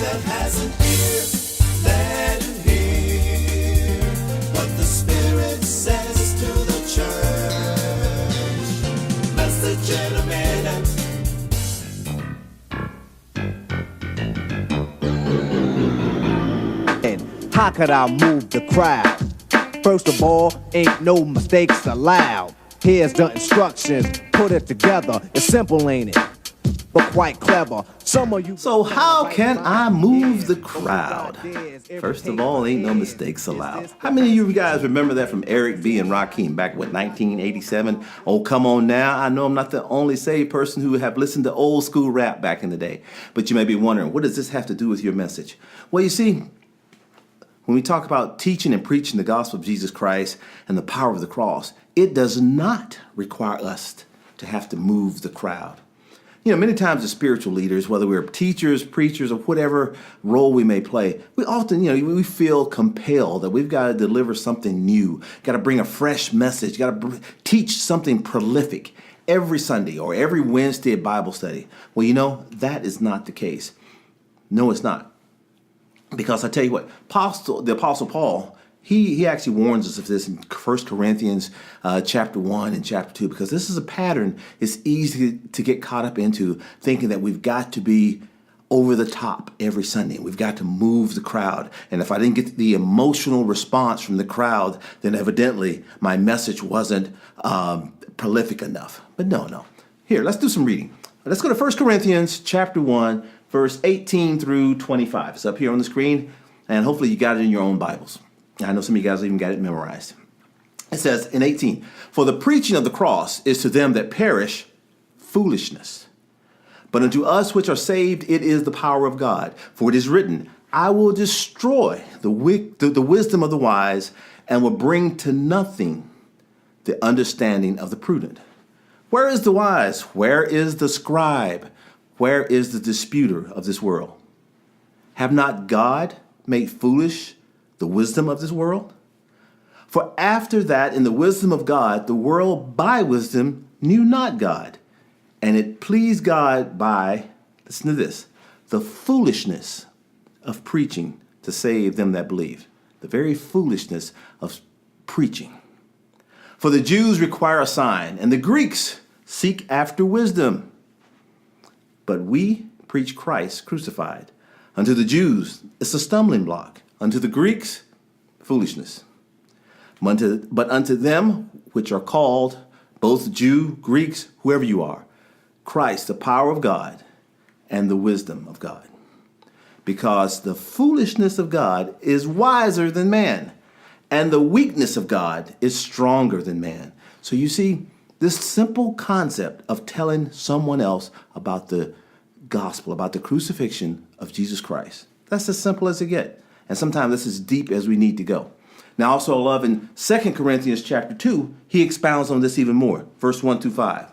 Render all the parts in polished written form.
that has an ear, let him hear what the Spirit says to the church. Message in a minute. And how could I move the crowd? First of all, ain't no mistakes allowed. Here's the instructions, put it together. It's simple, ain't it? But quite clever. Some of you. So how can I move the crowd? First of all, ain't no mistakes allowed. How many of you guys remember that from Eric B. and Rakim back in 1987? Oh, come on now. I know I'm not the only saved person who have listened to old school rap back in the day. But you may be wondering, what does this have to do with your message? Well, you see, when we talk about teaching and preaching the gospel of Jesus Christ and the power of the cross, it does not require us to have to move the crowd. You know, many times as spiritual leaders, whether we're teachers, preachers, or whatever role we may play, we often, we feel compelled that we've got to deliver something new, got to bring a fresh message, got to teach something prolific every Sunday or every Wednesday at Bible study. Well, that is not the case. No, it's not. Because I tell you what, the Apostle Paul, he actually warns us of this in 1 Corinthians chapter 1 and chapter 2, because this is a pattern it's easy to get caught up into, thinking that we've got to be over the top every Sunday. We've got to move the crowd. And if I didn't get the emotional response from the crowd, then evidently my message wasn't prolific enough. But no. Here, let's do some reading. Let's go to 1 Corinthians chapter 1, verse 18 through 25. It's up here on the screen, and hopefully you got it in your own Bibles. I know some of you guys even got it memorized. It says in 18, "For the preaching of the cross is to them that perish foolishness. But unto us which are saved, it is the power of God. For it is written, I will destroy the wisdom of the wise, and will bring to nothing the understanding of the prudent. Where is the wise? Where is the scribe? Where is the disputer of this world? Have not God made foolish the wisdom of this world? For after that, in the wisdom of God, the world by wisdom knew not God. And it pleased God by," listen to this, "the foolishness of preaching to save them that believe." The very foolishness of preaching. "For the Jews require a sign, and the Greeks seek after wisdom. But we preach Christ crucified. Unto the Jews, it's a stumbling block. Unto the Greeks, foolishness. But unto them which are called, both Jew, Greeks, whoever you are, Christ, the power of God and the wisdom of God. Because the foolishness of God is wiser than man, and the weakness of God is stronger than man." So you see, this simple concept of telling someone else about the gospel, about the crucifixion of Jesus Christ, that's as simple as it gets. And sometimes that's as deep as we need to go. Now, also, I love in 2 Corinthians chapter 2, he expounds on this even more, verse 1 through 5.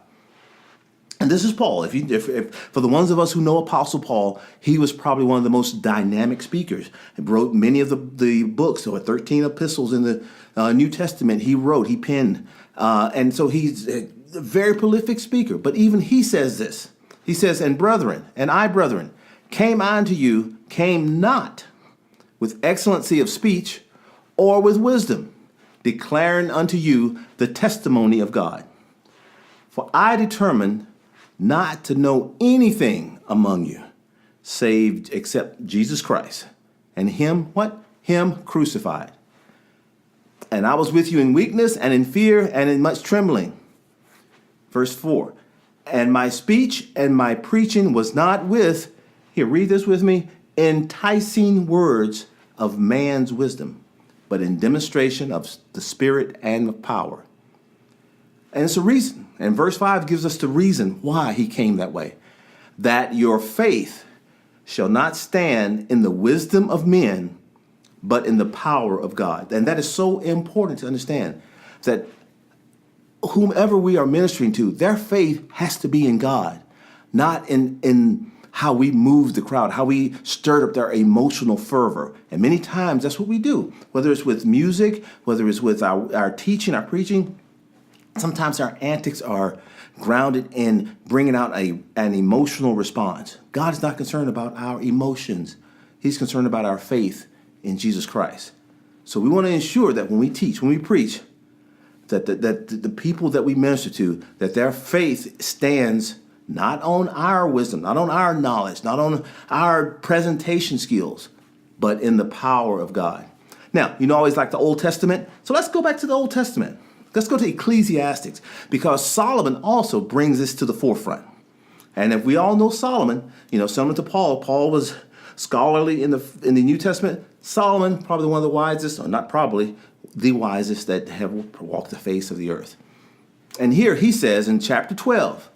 And this is Paul. If for the ones of us who know Apostle Paul, he was probably one of the most dynamic speakers. He wrote many of the books, or 13 epistles in the New Testament. He penned. And so he's a very prolific speaker. But even he says this. He says, "And brethren, and I, brethren, came unto you, came not with excellency of speech or with wisdom, declaring unto you the testimony of God. For I determined not to know anything among you, save except Jesus Christ, and him," what? "Him crucified. And I was with you in weakness and in fear and in much trembling." Verse 4, "And my speech and my preaching was not with," here, read this with me, "enticing words of man's wisdom, but in demonstration of the Spirit and of power." And it's a reason. And verse 5 gives us the reason why he came that way. "That your faith shall not stand in the wisdom of men, but in the power of God." And that is so important to understand, that whomever we are ministering to, their faith has to be in God, not in how we move the crowd, how we stir up their emotional fervor. And many times that's what we do, whether it's with music, whether it's with our teaching, our preaching. Sometimes our antics are grounded in bringing out an emotional response. God is not concerned about our emotions. He's concerned about our faith in Jesus Christ. So we want to ensure that when we teach, when we preach, that the people that we minister to, that their faith stands not on our wisdom, not on our knowledge, not on our presentation skills, but in the power of God. Now, you know, I always like the Old Testament. So let's go back to the Old Testament. Let's go to Ecclesiastes, because Solomon also brings this to the forefront. And if we all know Solomon, you know, similar to Paul, Paul was scholarly in the New Testament. Solomon, probably one of the wisest, or not probably, the wisest that have walked the face of the earth. And here he says in chapter 12,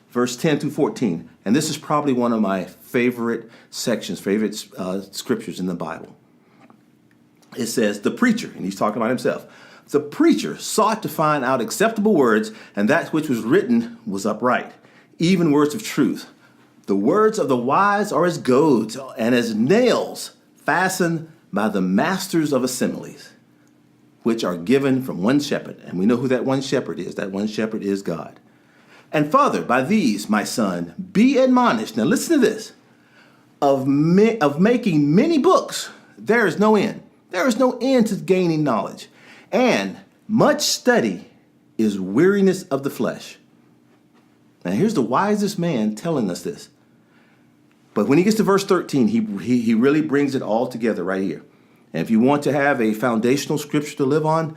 verse 10 through 14, and this is probably one of my favorite sections, scriptures in the Bible. It says, the preacher, and he's talking about himself, the preacher sought to find out acceptable words, and that which was written was upright, even words of truth. The words of the wise are as goads and as nails fastened by the masters of assemblies, which are given from one shepherd. And we know who that one shepherd is. That one shepherd is God. And further, by these, my son, be admonished. Now listen to this. Of making many books, there is no end. There is no end to gaining knowledge. And much study is weariness of the flesh. Now here's the wisest man telling us this. But when he gets to verse 13, he really brings it all together right here. And if you want to have a foundational scripture to live on,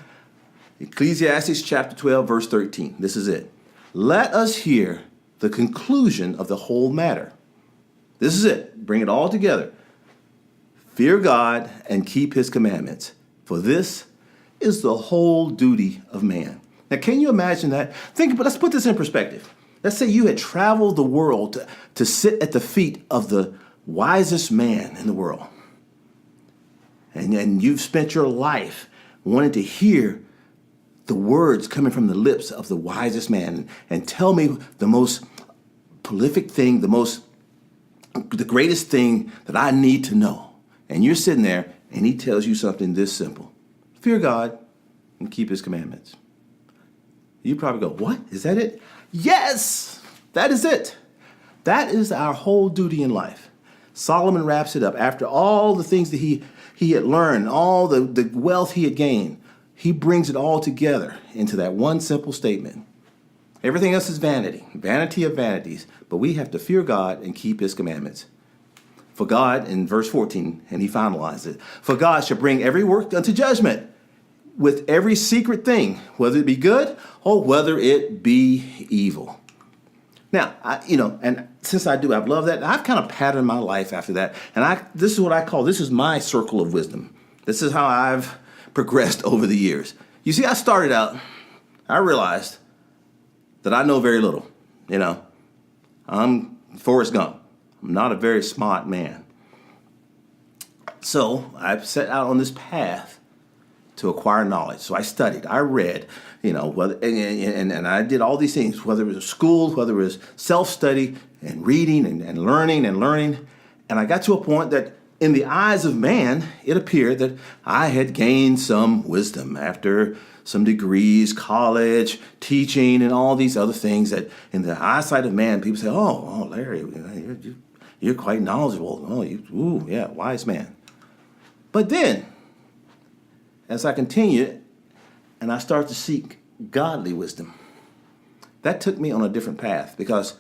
Ecclesiastes chapter 12, verse 13. This is it. Let us hear the conclusion of the whole matter. This is it. Bring it all together. Fear God and keep his commandments, for this is the whole duty of man. Now, can you imagine that? Let's put this in perspective. Let's say you had traveled the world to sit at the feet of the wisest man in the world. And you've spent your life wanting to hear the words coming from the lips of the wisest man and tell me the most prolific thing, the greatest thing that I need to know. And you're sitting there and he tells you something this simple. Fear God and keep his commandments. You probably go, what? Is that it? Yes, that is it. That is our whole duty in life. Solomon wraps it up. After all the things that he had learned, all the wealth he had gained, he brings it all together into that one simple statement. Everything else is vanity, vanity of vanities, but we have to fear God and keep his commandments. For God, in verse 14, and he finalized it, for God shall bring every work unto judgment with every secret thing, whether it be good or whether it be evil. Now, and since I've loved that, I've kind of patterned my life after that. And this is what I call, this is my circle of wisdom. This is how I've progressed over the years. You see, I started out, I realized that I know very little. I'm Forrest Gump. I'm not a very smart man. So I've set out on this path to acquire knowledge. So I studied, I read, and I did all these things, whether it was school, whether it was self-study and reading and learning. And I got to a point that in the eyes of man, it appeared that I had gained some wisdom after some degrees, college, teaching, and all these other things that in the eyesight of man, people say, oh, Larry, you're quite knowledgeable. Oh, wise man. But then, as I continue and I start to seek godly wisdom, that took me on a different path, because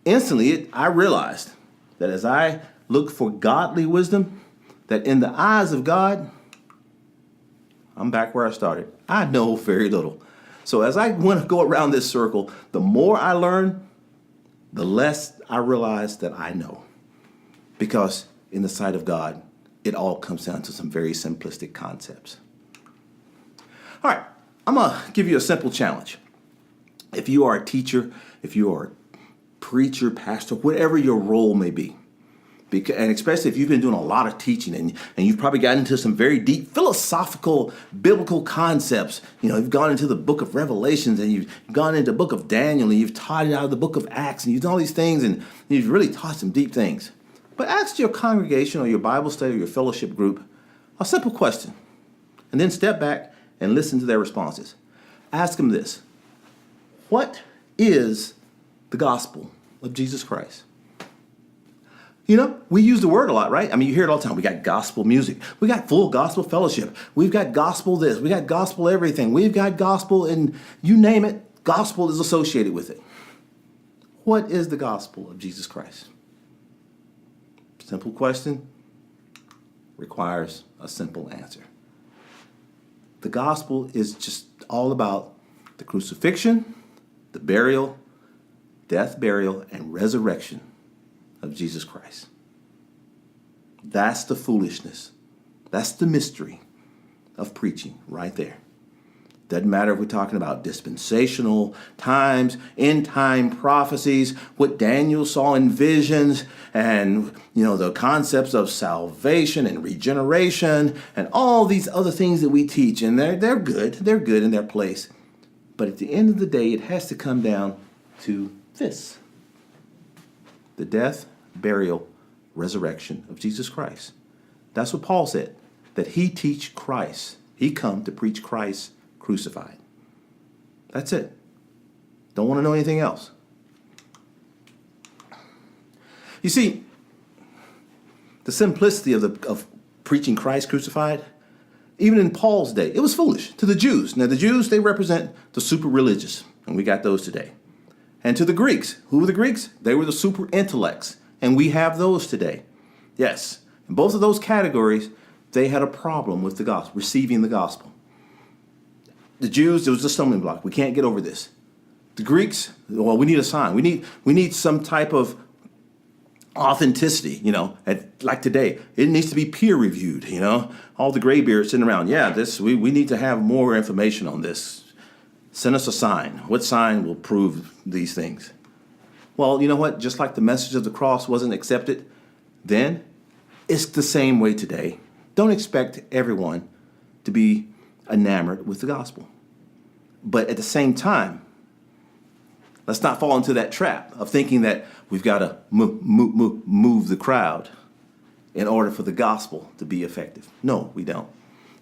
instantly I realized that as I looked for godly wisdom, that in the eyes of God, I'm back where I started. I know very little. So as I want to go around this circle, the more I learn, the less I realize that I know. Because in the sight of God, it all comes down to some very simplistic concepts. All right, I'm going to give you a simple challenge. If you are a teacher, if you are a preacher, pastor, whatever your role may be, and especially if you've been doing a lot of teaching and you've probably gotten into some very deep philosophical, biblical concepts. You've gone into the book of Revelations and you've gone into the book of Daniel and you've taught it out of the book of Acts and you've done all these things and you've really taught some deep things. But ask your congregation or your Bible study or your fellowship group a simple question and then step back and listen to their responses. Ask them this: what is the gospel of Jesus Christ? You know, we use the word a lot, right? I mean, you hear it all the time. We got gospel music. We got full gospel fellowship. We've got gospel this. We got gospel everything. We've got gospel, and you name it, gospel is associated with it. What is the gospel of Jesus Christ? Simple question requires a simple answer. The gospel is just all about the crucifixion, the burial, death, burial, and resurrection of Jesus Christ. That's the foolishness. That's the mystery of preaching right there. Doesn't matter if we're talking about dispensational times, end time prophecies, what Daniel saw in visions, and the concepts of salvation and regeneration, and all these other things that we teach, and they're good. They're good in their place. But at the end of the day, it has to come down to this: the death, burial, resurrection of Jesus Christ. That's what Paul said, that he teach Christ. He come to preach Christ crucified. That's it. Don't want to know anything else. You see, the simplicity of preaching Christ crucified, even in Paul's day, it was foolish to the Jews. Now, the Jews, they represent the super religious, and we got those today. And to the Greeks, who were the Greeks? They were the super intellects, and we have those today. Yes, in both of those categories, they had a problem with the gospel, receiving the gospel. The Jews, it was a stumbling block. We can't get over this. The Greeks, well, we need a sign. We need some type of authenticity, like today. It needs to be peer reviewed, All the graybeards sitting around. Yeah, we need to have more information on this. Send us a sign. What sign will prove these things? Well, you know what? Just like the message of the cross wasn't accepted then, it's the same way today. Don't expect everyone to be enamored with the gospel. But at the same time, let's not fall into that trap of thinking that we've got to move the crowd in order for the gospel to be effective. No, we don't.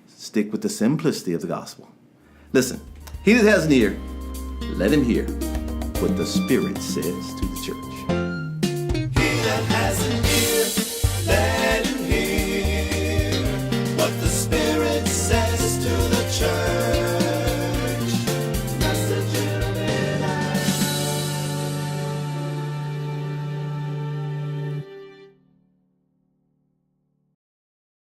Stick with the simplicity of the gospel. Listen, he that has an ear, let him hear what the Spirit says to the church.